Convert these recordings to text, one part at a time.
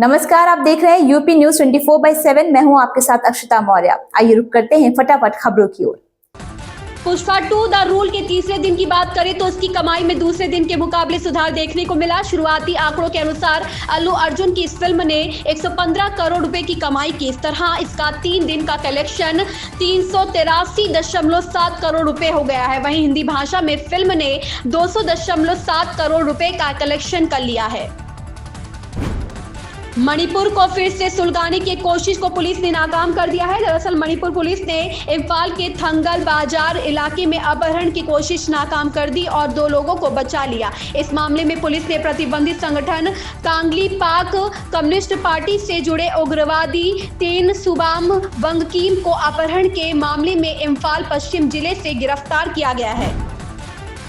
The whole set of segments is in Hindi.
नमस्कार, आप देख रहे हैं यूपी न्यूज 24/7। मैं हूं आपके साथ अक्षता मौर्य। आइए रुक करते हैं फटाफट खबरों की ओर। पुष्पा 2 द रूल के तीसरे दिन की बात करें तो इसकी कमाई में दूसरे दिन के मुकाबले सुधार देखने को मिला। शुरुआती आंकड़ों के अनुसार अल्लू अर्जुन की इस फिल्म ने 115 करोड़ रुपए की कमाई की। इस तरह इसका 3 दिन का कलेक्शन 383.7 करोड़ रुपए हो गया है। वहीं हिंदी भाषा में फिल्म ने 200.7 करोड़ रुपए का कलेक्शन कर लिया है। मणिपुर को फिर से सुलगाने की कोशिश को पुलिस ने नाकाम कर दिया है। दरअसल मणिपुर पुलिस ने इम्फाल के थंगल बाजार इलाके में अपहरण की कोशिश नाकाम कर दी और 2 लोगों को बचा लिया। इस मामले में पुलिस ने प्रतिबंधित संगठन कांगली पाक कम्युनिस्ट पार्टी से जुड़े उग्रवादी तेन सुबाम बंगकीम को अपहरण के मामले में इम्फाल पश्चिम जिले से गिरफ्तार किया गया है।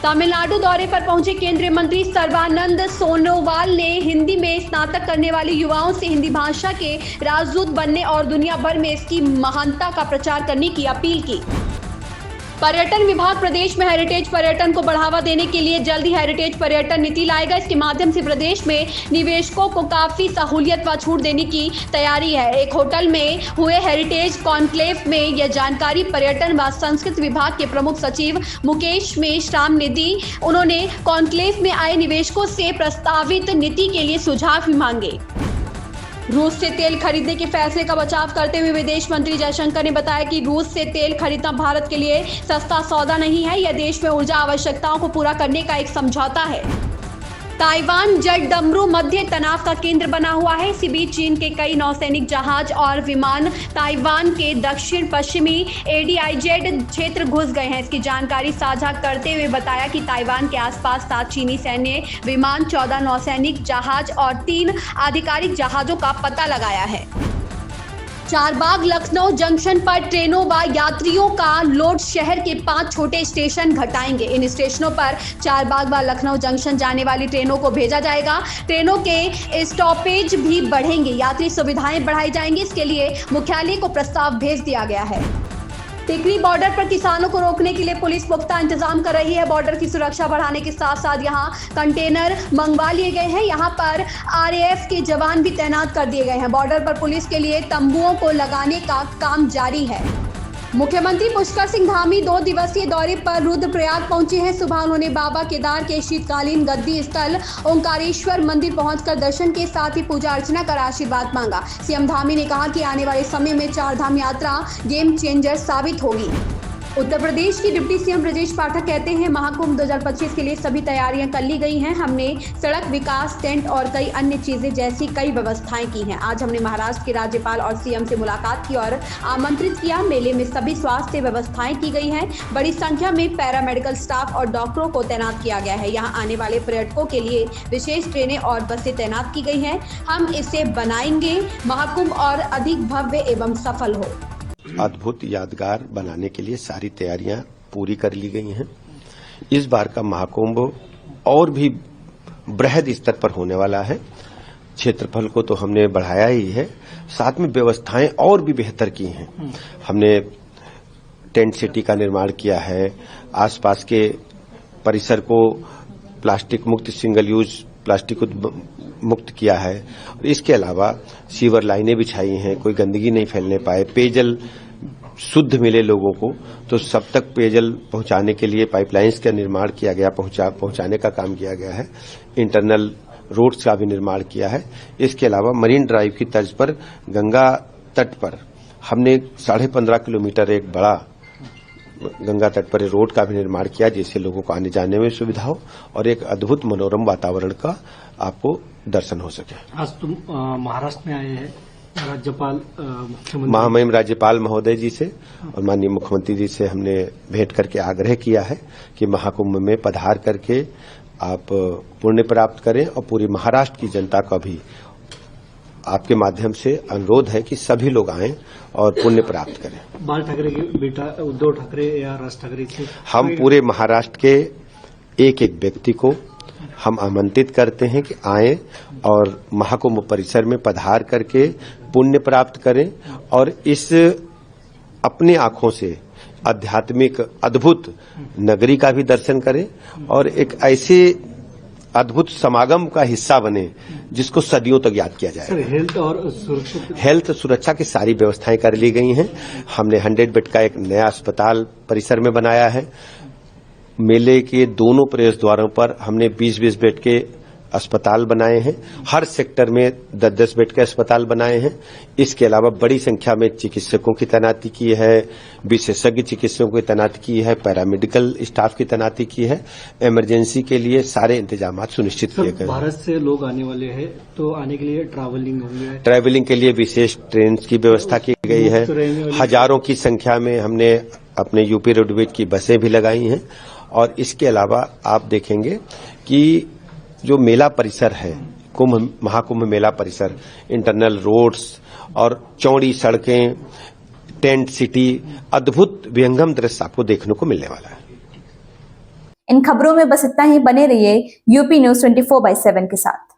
तमिलनाडु दौरे पर पहुंचे केंद्रीय मंत्री सर्बानंद सोनोवाल ने हिंदी में स्नातक करने वाले युवाओं से हिंदी भाषा के राजदूत बनने और दुनिया भर में इसकी महानता का प्रचार करने की अपील की। पर्यटन विभाग प्रदेश में हेरिटेज पर्यटन को बढ़ावा देने के लिए जल्द ही हेरिटेज पर्यटन नीति लाएगा। इसके माध्यम से प्रदेश में निवेशकों को काफी सहूलियत व छूट देने की तैयारी है। एक होटल में हुए हेरिटेज कॉन्क्लेव में यह जानकारी पर्यटन व संस्कृति विभाग के प्रमुख सचिव मुकेश मेश्राम ने दी। उन्होंने कॉन्क्लेव में आए निवेशकों से प्रस्तावित नीति के लिए सुझाव भी मांगे। रूस से तेल खरीदने के फैसले का बचाव करते हुए विदेश मंत्री जयशंकर ने बताया कि रूस से तेल खरीदना भारत के लिए सस्ता सौदा नहीं है। यह देश में ऊर्जा आवश्यकताओं को पूरा करने का एक समझौता है। ताइवान जलडमरू मध्य तनाव का केंद्र बना हुआ है। इसी बीच चीन के कई नौसैनिक जहाज और विमान ताइवान के दक्षिण पश्चिमी एडीआईजेड क्षेत्र घुस गए हैं। इसकी जानकारी साझा करते हुए बताया कि ताइवान के आसपास 7 चीनी सैन्य विमान, 14 नौसैनिक जहाज और 3 आधिकारिक जहाजों का पता लगाया है। चारबाग लखनऊ जंक्शन पर ट्रेनों व यात्रियों का लोड शहर के 5 छोटे स्टेशन घटाएंगे। इन स्टेशनों पर चारबाग व लखनऊ जंक्शन जाने वाली ट्रेनों को भेजा जाएगा। ट्रेनों के स्टॉपेज भी बढ़ेंगे, यात्री सुविधाएं बढ़ाई जाएंगी। इसके लिए मुख्यालय को प्रस्ताव भेज दिया गया है। टिकरी बॉर्डर पर किसानों को रोकने के लिए पुलिस पुख्ता इंतजाम कर रही है। बॉर्डर की सुरक्षा बढ़ाने के साथ साथ यहां कंटेनर मंगवा लिए गए हैं। यहां पर आरएएफ के जवान भी तैनात कर दिए गए हैं। बॉर्डर पर पुलिस के लिए तंबुओं को लगाने का काम जारी है। मुख्यमंत्री पुष्कर सिंह धामी 2 दिवसीय दौरे पर रुद्रप्रयाग पहुंचे हैं। सुबह उन्होंने बाबा केदार के शीतकालीन गद्दी स्थल ओंकारेश्वर मंदिर पहुंचकर दर्शन के साथ ही पूजा अर्चना कर आशीर्वाद मांगा। सीएम धामी ने कहा कि आने वाले समय में 4 धाम यात्रा गेम चेंजर साबित होगी। उत्तर प्रदेश की डिप्टी सीएम ब्रजेश पाठक कहते हैं, महाकुंभ 2025 के लिए सभी तैयारियां कर ली गई हैं। हमने सड़क विकास, टेंट और कई अन्य चीजें जैसी कई व्यवस्थाएं की हैं। आज हमने महाराष्ट्र के राज्यपाल और सीएम से मुलाकात की और आमंत्रित किया। मेले में सभी स्वास्थ्य व्यवस्थाएं की गई हैं। बड़ी संख्या में पैरामेडिकल स्टाफ और डॉक्टरों को तैनात किया गया है। यहाँ आने वाले पर्यटकों के लिए विशेष ट्रेनें और बसें तैनात की गई हैं। हम इसे बनाएंगे महाकुंभ और अधिक भव्य एवं सफल हो। अद्भुत यादगार बनाने के लिए सारी तैयारियां पूरी कर ली गई हैं। इस बार का महाकुंभ और भी बृहद स्तर पर होने वाला है। क्षेत्रफल को तो हमने बढ़ाया ही है, साथ में व्यवस्थाएं और भी बेहतर की हैं। हमने टेंट सिटी का निर्माण किया है, आसपास के परिसर को प्लास्टिक मुक्त, सिंगल यूज प्लास्टिक मुक्त किया है। और इसके अलावा सीवर लाइनें बिछाई हैं, कोई गंदगी नहीं फैलने पाए, पेयजल शुद्ध मिले लोगों को, तो सब तक पेयजल पहुंचाने के लिए पाइपलाइंस का निर्माण किया गया, पहुंचाने का काम किया गया है। इंटरनल रोड्स का भी निर्माण किया है। इसके अलावा मरीन ड्राइव की तर्ज पर गंगा तट पर हमने 15.5 किलोमीटर एक बड़ा गंगा तट पर रोड का भी निर्माण किया, जिससे लोगों को आने जाने में सुविधा हो और एक अद्भुत मनोरम वातावरण का आपको दर्शन हो सके। आज तुम महाराष्ट्र में आए हैं, राज्यपाल मुख्यमंत्री महामहिम राज्यपाल महोदय जी से और माननीय मुख्यमंत्री जी से हमने भेंट करके आग्रह किया है कि महाकुंभ में पधार करके आप पुण्य प्राप्त करें और पूरी महाराष्ट्र की जनता का भी आपके माध्यम से अनुरोध है कि सभी लोग आएं और पुण्य प्राप्त करें। बाल ठाकरे के बेटा उद्धव ठाकरे या राज ठाकरे से हम पूरे महाराष्ट्र के एक एक व्यक्ति को हम आमंत्रित करते हैं कि आएं और महाकुंभ परिसर में पधार करके पुण्य प्राप्त करें और इस अपनी आंखों से आध्यात्मिक अद्भुत नगरी का भी दर्शन करें और एक ऐसे अद्भुत समागम का हिस्सा बने, जिसको सदियों तक याद किया जाए। सर हेल्थ और सुरक्षा हेल्थ सुरक्षा की सारी व्यवस्थाएं कर ली गई हैं। हमने 100 बेड का एक नया अस्पताल परिसर में बनाया है। मेले के दोनों प्रवेश द्वारों पर हमने 20-20 बेड के अस्पताल बनाए हैं। हर सेक्टर में 10-10 बेड के अस्पताल बनाए हैं। इसके अलावा बड़ी संख्या में चिकित्सकों की तैनाती की है, विशेषज्ञ चिकित्सकों की तैनाती की है, पैरामेडिकल स्टाफ की तैनाती की है। इमरजेंसी के लिए सारे इंतजाम सुनिश्चित किए गए हैं। भारत से लोग आने वाले हैं तो आने के लिए ट्रैवलिंग होंगे। ट्रैवलिंग के लिए विशेष ट्रेन की व्यवस्था की गई है। हजारों की संख्या में हमने अपने यूपी रोडवेज की बसें भी लगाई हैं। और इसके अलावा आप देखेंगे कि जो मेला परिसर है, महाकुंभ मेला परिसर, इंटरनल रोड्स और चौड़ी सड़कें, टेंट सिटी, अद्भुत विहंगम दृश्य आपको देखने को मिलने वाला है। इन खबरों में बस इतना ही। बने रहिए यूपी न्यूज 24/7 के साथ।